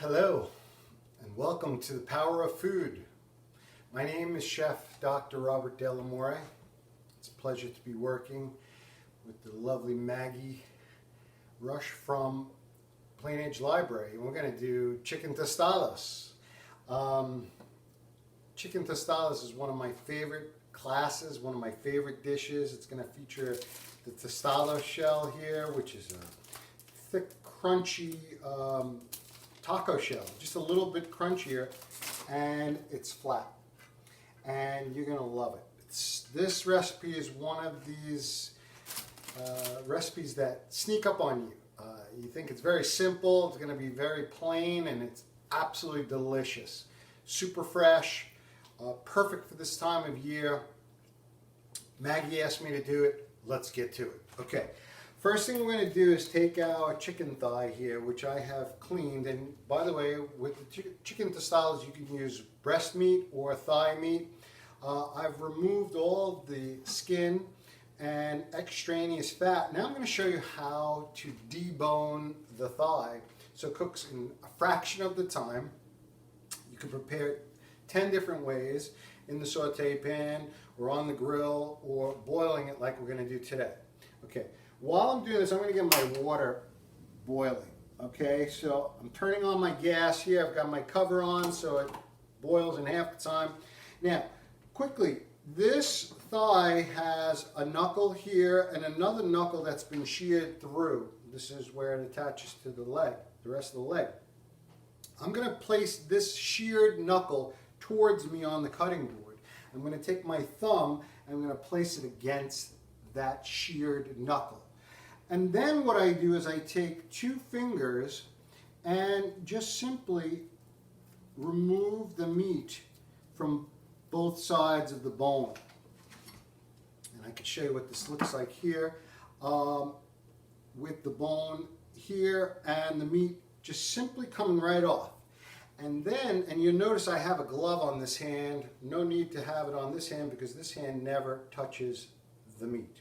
Hello, and welcome to the Power of Food. My name is Chef Dr. Robert Dell'Amore. It's a pleasure to be working with the lovely Maggie Rush from Plain Age Library. And we're going to do chicken tostados. Chicken tostados is one of my favorite classes, one of my favorite dishes. It's going to feature the tostado shell here, which is a thick, crunchy taco shell, just a little bit crunchier, and it's flat. And you're going to love it. This recipe is one of these recipes that sneak up on you. You think it's very simple, it's going to be very plain, and it's absolutely delicious. Super fresh, perfect for this time of year. Maggie asked me to do it. Let's get to it. Okay. First thing we're going to do is take our chicken thigh here, which I have cleaned. And by the way, with the chicken tostadas, you can use breast meat or thigh meat. I've removed all of the skin and extraneous fat. Now I'm going to show you how to debone the thigh so it cooks in a fraction of the time. You can prepare it 10 different ways, in the saute pan or on the grill or boiling it like we're going to do today. Okay. While I'm doing this, I'm going to get my water boiling. Okay, so I'm turning on my gas here. I've got my cover on so it boils in half the time. Now, quickly, this thigh has a knuckle here and another knuckle that's been sheared through. This is where it attaches to the leg, the rest of the leg. I'm going to place this sheared knuckle towards me on the cutting board. I'm going to take my thumb and I'm going to place it against that sheared knuckle. And then what I do is I take two fingers and just simply remove the meat from both sides of the bone. And I can show you what this looks like here with the bone here and the meat just simply coming right off. And then, and you'll notice I have a glove on this hand. No need to have it on this hand because this hand never touches the meat.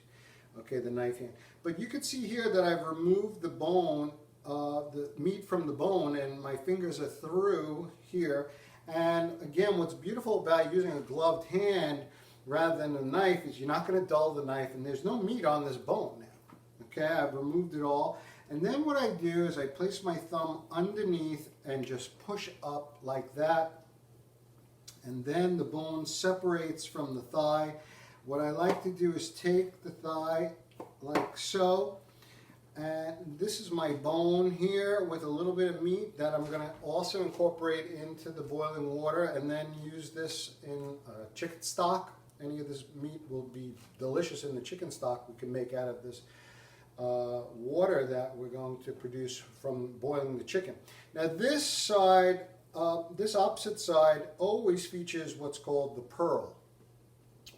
Okay, the knife hand. But you can see here that I've removed the bone, the meat from the bone, and my fingers are through here. And again, what's beautiful about using a gloved hand rather than a knife is you're not going to dull the knife, and there's no meat on this bone now. Okay, I've removed it all. And then what I do is I place my thumb underneath and just push up like that. And then the bone separates from the thigh. What I like to do is take the thigh like so, and this is my bone here with a little bit of meat that I'm going to also incorporate into the boiling water and then use this in chicken stock. Any of this meat will be delicious in the chicken stock we can make out of this water that we're going to produce from boiling the chicken. Now this side, this opposite side always features what's called the pearl,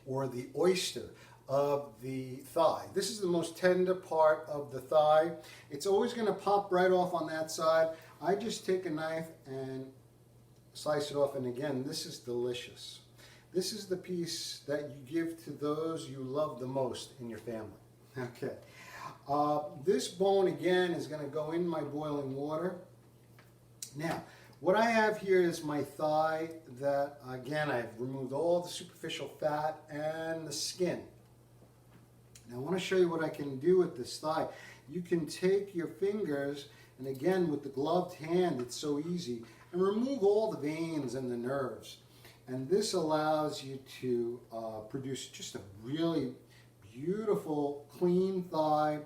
or the oyster of the thigh. This is the most tender part of the thigh. It's always going to pop right off on that side. I just take a knife and slice it off, and again, this is delicious. This is the piece that you give to those you love the most in your family. Okay. This bone, again, is going to go in my boiling water. Now, what I have here is my thigh that, again, I've removed all the superficial fat and the skin. Now I want to show you what I can do with this thigh. You can take your fingers, and again, with the gloved hand, it's so easy, and remove all the veins and the nerves. And this allows you to produce just a really beautiful, clean thigh.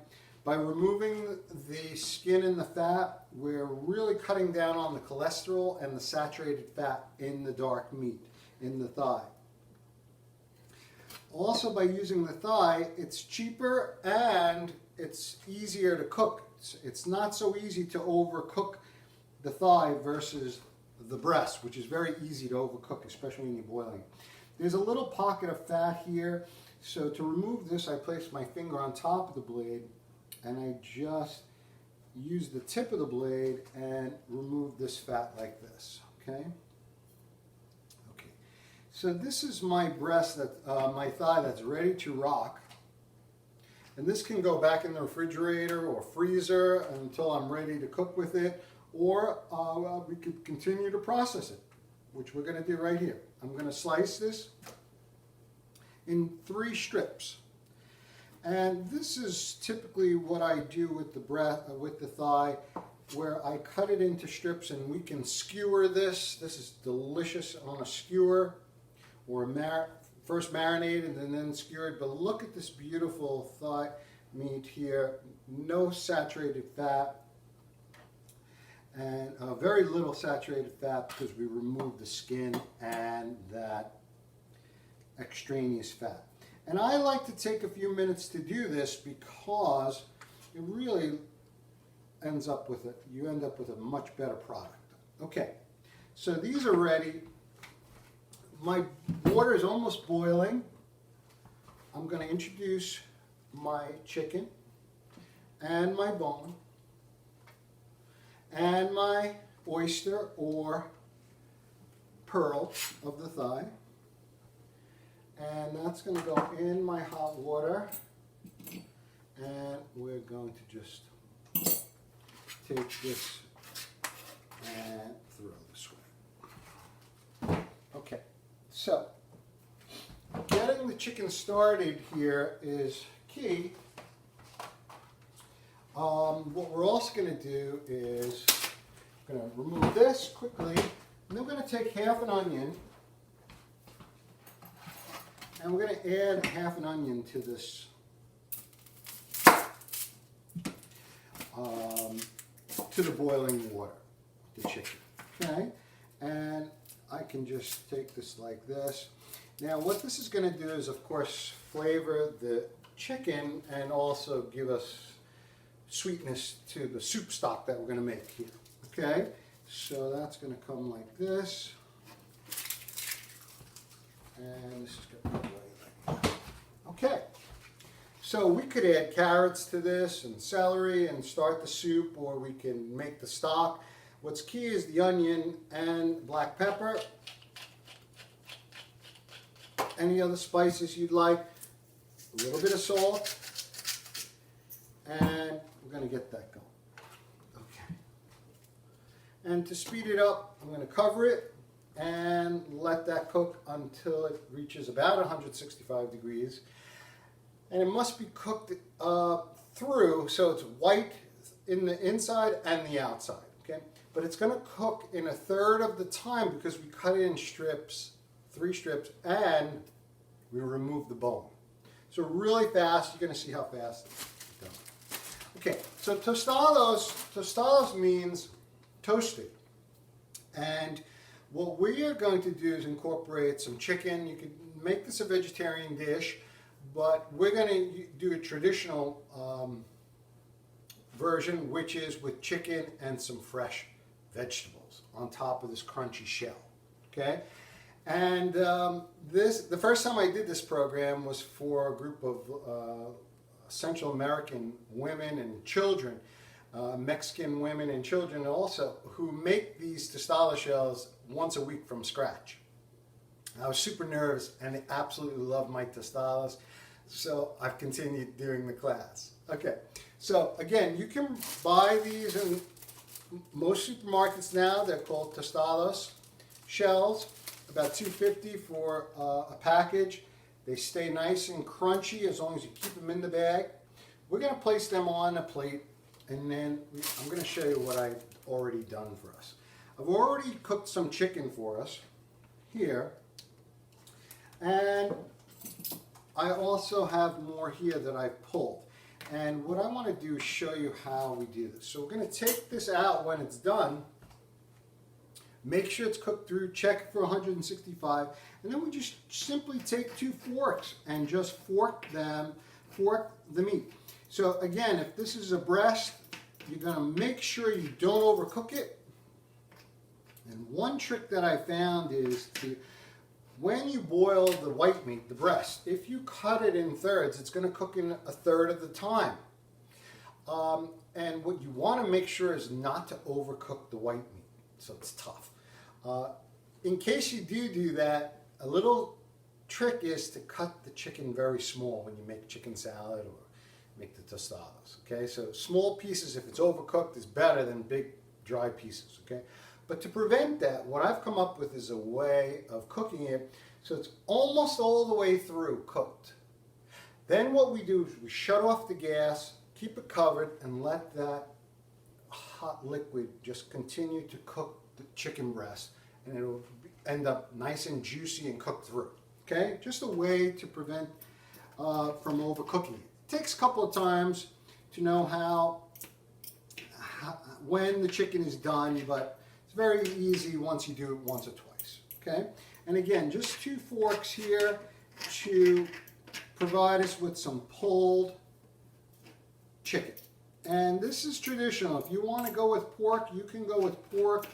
By removing the skin and the fat, we're really cutting down on the cholesterol and the saturated fat in the dark meat, in the thigh. Also, by using the thigh, it's cheaper and it's easier to cook. It's not so easy to overcook the thigh versus the breast, which is very easy to overcook, especially when you're boiling. There's a little pocket of fat here, so to remove this, I place my finger on top of the blade and I just use the tip of the blade and remove this fat like this, okay? Okay, so this is my breast, my thigh that's ready to rock. And this can go back in the refrigerator or freezer until I'm ready to cook with it, or we could continue to process it, which we're going to do right here. I'm going to slice this in 3 strips. And this is typically what I do with the thigh, where I cut it into strips, and we can skewer this. This is delicious on a skewer, or first marinated and then skewered. But look at this beautiful thigh meat here. No saturated fat, and very little saturated fat because we removed the skin and that extraneous fat. And I like to take a few minutes to do this because it really ends up with you end up with a much better product. Okay, so these are ready. My water is almost boiling. I'm going to introduce my chicken and my bone and my oyster or pearl of the thigh. And that's going to go in my hot water. And we're going to just take this and throw this way. Okay, so getting the chicken started here is key. What we're also going to do is I'm going to remove this quickly, and then we're going to take half an onion, and we're going to add half an onion to this to the boiling water, the chicken. Okay, and I can just take this like this. Now, what this is going to do is, of course, flavor the chicken and also give us sweetness to the soup stock that we're going to make here. Okay, so that's going to come like this, and this is going to go like that. Okay, so we could add carrots to this and celery and start the soup, or we can make the stock. What's key is the onion and black pepper. Any other spices you'd like, a little bit of salt, and we're going to get that going. Okay. And to speed it up, I'm going to cover it and let that cook until it reaches about 165 degrees. And it must be cooked through, so it's white in the inside and the outside. Okay, but it's going to cook in 1/3 of the time because we cut it in strips, 3 strips, and we remove the bone. So really fast. You're going to see how fast it's done. Okay, so tostados means toasted, and what we are going to do is incorporate some chicken. You could make this a vegetarian dish, but we're going to do a traditional version, which is with chicken and some fresh vegetables on top of this crunchy shell. Okay, and the first time I did this program was for a group of Central American women and children, Mexican women and children also, who make these tostada shells once a week from scratch. I was super nervous and they absolutely love my tostadas, so I've continued doing the class. Okay, so again, you can buy these in most supermarkets now. They're called Tostados shells, about $2.50 for a package. They stay nice and crunchy as long as you keep them in the bag. We're going to place them on a plate, and then I'm going to show you what I've already done for us. I've already cooked some chicken for us here, and I also have more here that I've pulled. And what I want to do is show you how we do this. So we're going to take this out when it's done, make sure it's cooked through, check it for 165, and then we just simply take 2 forks and just fork the meat. So again, if this is a breast, you're going to make sure you don't overcook it. And one trick that I found is when you boil the white meat, the breast, if you cut it in thirds, it's going to cook in 1/3 of the time. And what you want to make sure is not to overcook the white meat, so it's tough. In case you do that, a little trick is to cut the chicken very small when you make chicken salad or make the tostadas. Okay, so small pieces, if it's overcooked, is better than big dry pieces, okay? But to prevent that, what I've come up with is a way of cooking it so it's almost all the way through cooked. Then what we do is we shut off the gas, keep it covered, and let that hot liquid just continue to cook the chicken breast, and it'll end up nice and juicy and cooked through. Okay, just a way to prevent from overcooking it. It takes a couple of times to know when the chicken is done, but it's very easy once you do it once or twice. Okay, and again, just 2 forks here to provide us with some pulled chicken. And this is traditional. If you want to go with pork, you can go with pork.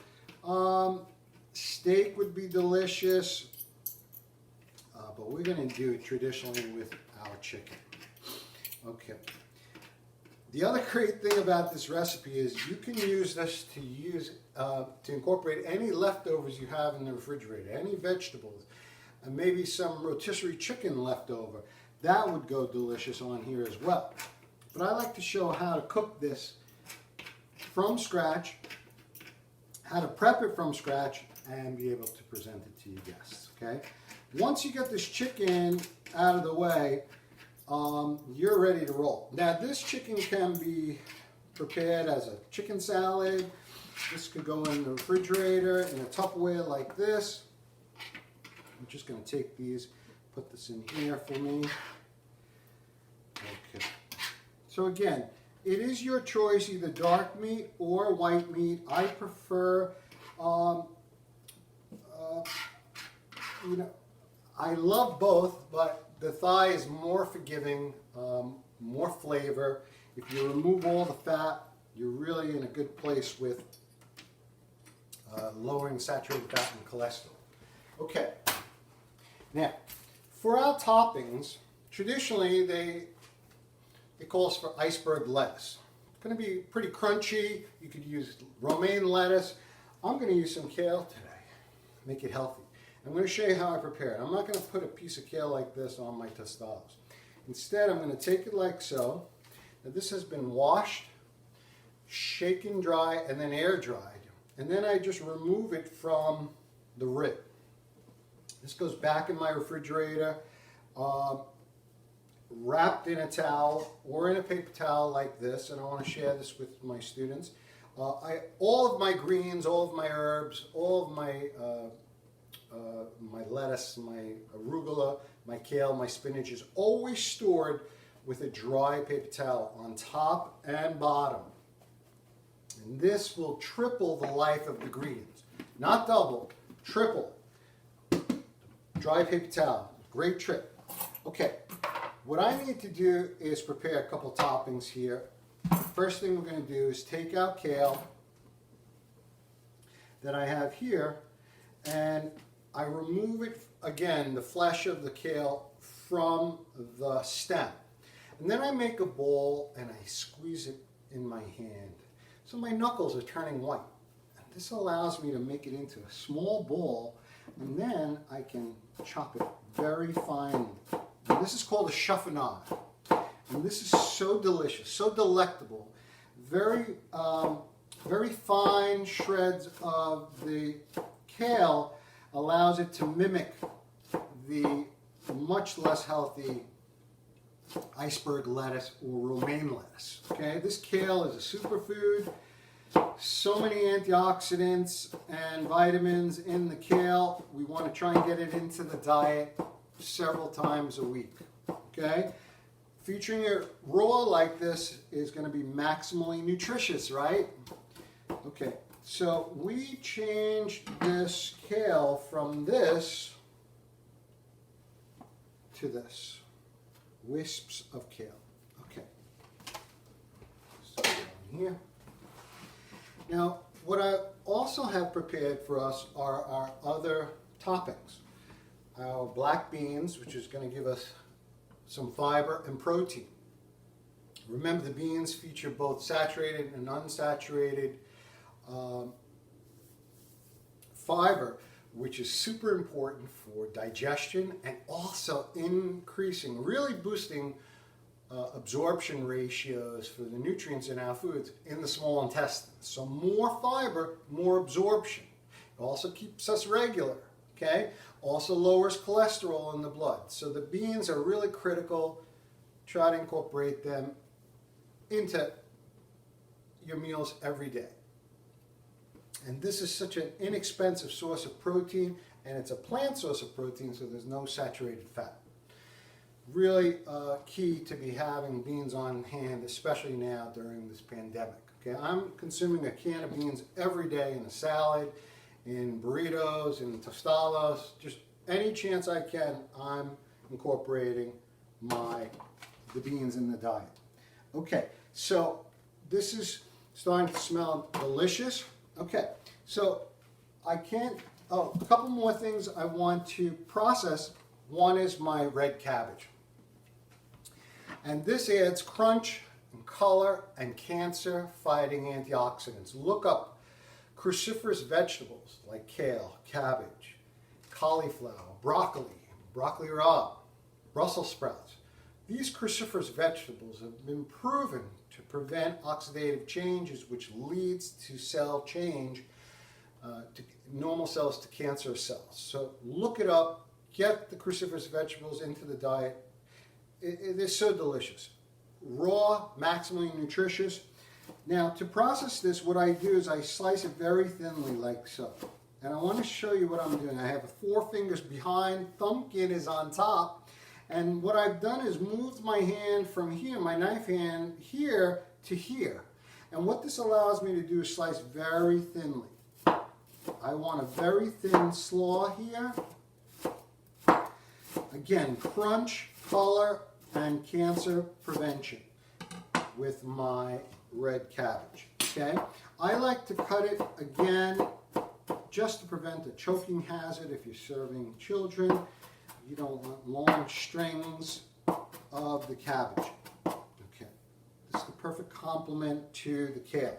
Steak would be delicious, but we're going to do it traditionally with our chicken. Okay. The other great thing about this recipe is you can use this to incorporate any leftovers you have in the refrigerator, any vegetables, and maybe some rotisserie chicken left over. That would go delicious on here as well. But I like to show how to cook this from scratch, how to prep it from scratch, and be able to present it to your guests, okay? Once you get this chicken out of the way, you're ready to roll. Now, this chicken can be prepared as a chicken salad. This could go in the refrigerator in a Tupperware like this. I'm just going to take these, put this in here for me. Okay. So again, it is your choice, either dark meat or white meat. I prefer, I love both, but the thigh is more forgiving, more flavor. If you remove all the fat, you're really in a good place with lowering saturated fat and cholesterol. Okay, now for our toppings, traditionally it calls for iceberg lettuce. It's going to be pretty crunchy. You could use romaine lettuce. I'm going to use some kale today, make it healthy. I'm going to show you how I prepare it. I'm not going to put a piece of kale like this on my tostados. Instead, I'm going to take it like so. Now, this has been washed, shaken dry, and then air dried. And then I just remove it from the rib. This goes back in my refrigerator, wrapped in a towel or in a paper towel like this, and I want to share this with my students. All of my greens, all of my herbs, all of my lettuce, my arugula, my kale, my spinach is always stored with a dry paper towel on top and bottom. And this will triple the life of the greens. Not double, triple. Dry paper towel, great trick. Okay, what I need to do is prepare a couple toppings here. First thing we're going to do is take out kale that I have here, and I remove it, again, the flesh of the kale from the stem. And then I make a bowl and I squeeze it in my hand. So my knuckles are turning white. And this allows me to make it into a small ball, and then I can chop it very finely. And this is called a chiffonade. And this is so delicious, so delectable. Very, very fine shreds of the kale allows it to mimic the much less healthy iceberg lettuce or romaine lettuce. Okay, this kale is a superfood. So many antioxidants and vitamins in the kale. We want to try and get it into the diet several times a week. Okay, featuring it raw like this is going to be maximally nutritious, right? Okay. So we changed this kale from this to this. Wisps of kale. Okay. So down here. Now, what I also have prepared for us are our other toppings. Our black beans, which is going to give us some fiber and protein. Remember, the beans feature both saturated and unsaturated fiber, which is super important for digestion and also increasing, really boosting absorption ratios for the nutrients in our foods in the small intestine. So more fiber, more absorption. It also keeps us regular, okay? Also lowers cholesterol in the blood. So the beans are really critical. Try to incorporate them into your meals every day. And this is such an inexpensive source of protein, and it's a plant source of protein, so there's no saturated fat. Really key to be having beans on hand, especially now during this pandemic. Okay, I'm consuming a can of beans every day in a salad, in burritos, in tostados, just any chance I can, I'm incorporating the beans in the diet. Okay, so this is starting to smell delicious. Okay, so a couple more things I want to process. One is my red cabbage. And this adds crunch and color and cancer-fighting antioxidants. Look up cruciferous vegetables like kale, cabbage, cauliflower, broccoli rabe, Brussels sprouts. These cruciferous vegetables have been proven to prevent oxidative changes, which leads to cell change, to normal cells to cancerous cells. So look it up, get the cruciferous vegetables into the diet. They're so delicious. Raw, maximally nutritious. Now to process this, what I do is I slice it very thinly like so. And I want to show you what I'm doing. I have 4 fingers behind, thumbkin is on top. And what I've done is moved my hand from here, my knife hand, here to here. And what this allows me to do is slice very thinly. I want a very thin slaw here. Again, crunch, color, and cancer prevention with my red cabbage. Okay? I like to cut it again just to prevent a choking hazard if you're serving children. You don't want long strings of the cabbage. Okay, this is the perfect complement to the kale.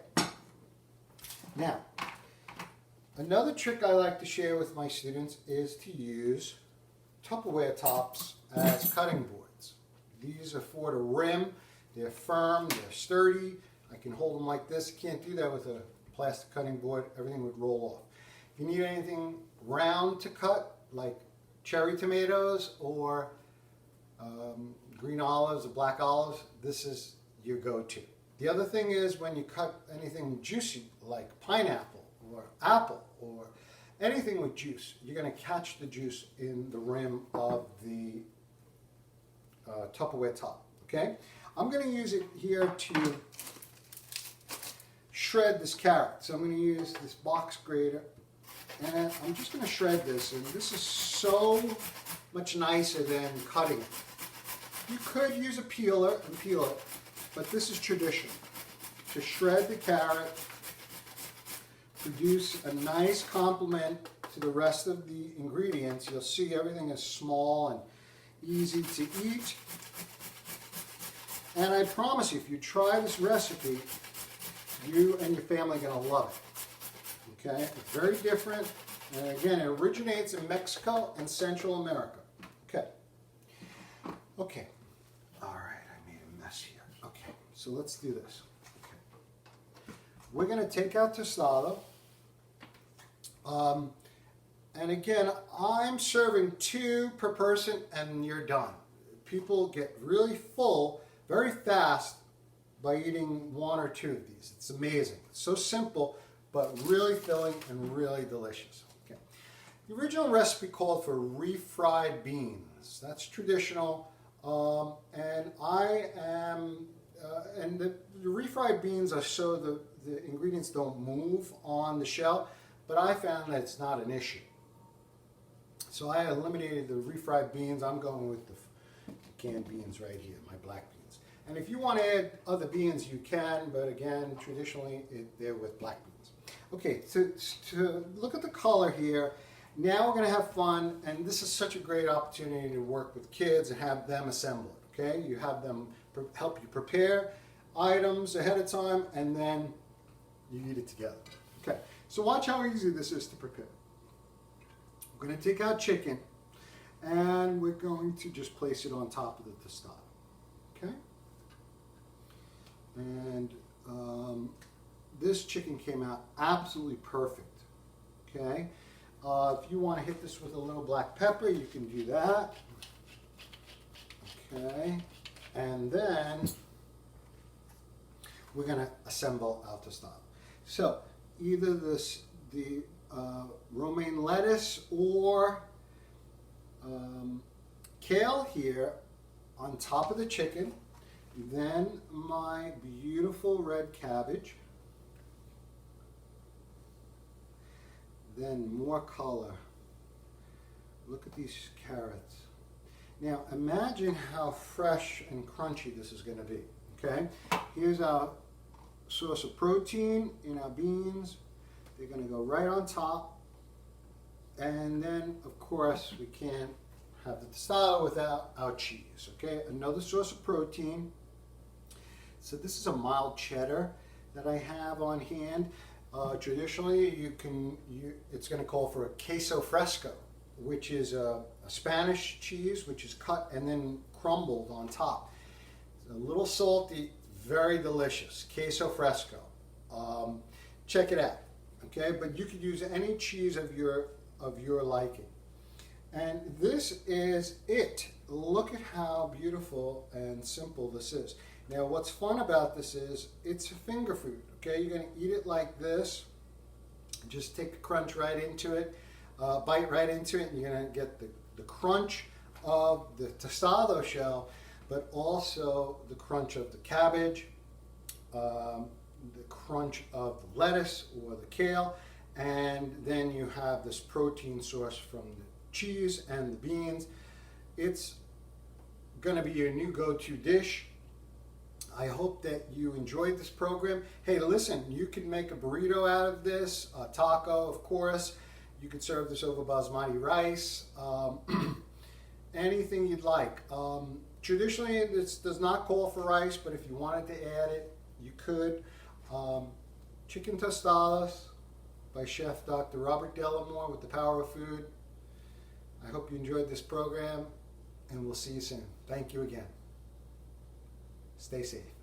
Now, another trick I like to share with my students is to use Tupperware tops as cutting boards. These are for the rim. They're firm, they're sturdy. I can hold them like this. Can't do that with a plastic cutting board. Everything would roll off. If you need anything round to cut, like cherry tomatoes or green olives or black olives, this is your go-to. The other thing is when you cut anything juicy like pineapple or apple or anything with juice, you're going to catch the juice in the rim of the Tupperware top. Okay, I'm going to use it here to shred this carrot. So I'm going to use this box grater. And I'm just going to shred this, and this is so much nicer than cutting it. You could use a peeler and peel it, but this is tradition. To shred the carrot, produce a nice complement to the rest of the ingredients. You'll see everything is small and easy to eat. And I promise you, if you try this recipe, you and your family are going to love it. Okay, it's very different, and again, it originates in Mexico and Central America. Okay, all right, I made a mess here. Okay, so let's do this. Okay, we're going to take out tostado, and again, I'm serving 2 per person, and you're done. People get really full very fast by eating 1 or 2 of these. It's amazing. It's so simple, but really filling and really delicious. Okay. The original recipe called for refried beans. That's traditional, and the refried beans are so the ingredients don't move on the shell, but I found that it's not an issue. So I eliminated the refried beans. I'm going with the canned beans right here, my black beans. And if you want to add other beans, you can, but again, traditionally, they're with black beans. Okay, to look at the color here, now we're going to have fun, and this is such a great opportunity to work with kids and have them assemble it, okay? You have them help you prepare items ahead of time, and then you eat it together. Okay, so watch how easy this is to prepare. We're going to take out chicken, and we're going to just place it on top of the tostado, okay? And this chicken came out absolutely perfect. Okay. If you want to hit this with a little black pepper, you can do that. Okay. And then we're going to assemble our tostado. So either the romaine lettuce or kale here on top of the chicken, then my beautiful red cabbage, then more color. Look at these carrots. Now imagine how fresh and crunchy this is going to be. Okay, here's our source of protein in our beans. They're going to go right on top. And then, of course, we can't have the tostado without our cheese. Okay, another source of protein. So this is a mild cheddar that I have on hand. Traditionally, it's going to call for a queso fresco, which is a Spanish cheese, which is cut and then crumbled on top. It's a little salty, very delicious. Queso fresco. Check it out. Okay, but you could use any cheese of your liking. And this is it. Look at how beautiful and simple this is. Now, what's fun about this is it's a finger food. Okay, you're going to eat it like this. Just take a crunch right into it, bite right into it, and you're going to get the crunch of the tostado shell, but also the crunch of the cabbage, the crunch of the lettuce or the kale, and then you have this protein source from the cheese and the beans. It's going to be your new go-to dish. I hope that you enjoyed this program. Hey, listen, you can make a burrito out of this, a taco, of course. You could serve this over basmati rice, anything you'd like. Traditionally, this does not call for rice, but if you wanted to add it, you could. Chicken Tostados by Chef Dr. Robert Dell'Amore with the Power of Food. I hope you enjoyed this program, and we'll see you soon. Thank you again. Stay safe.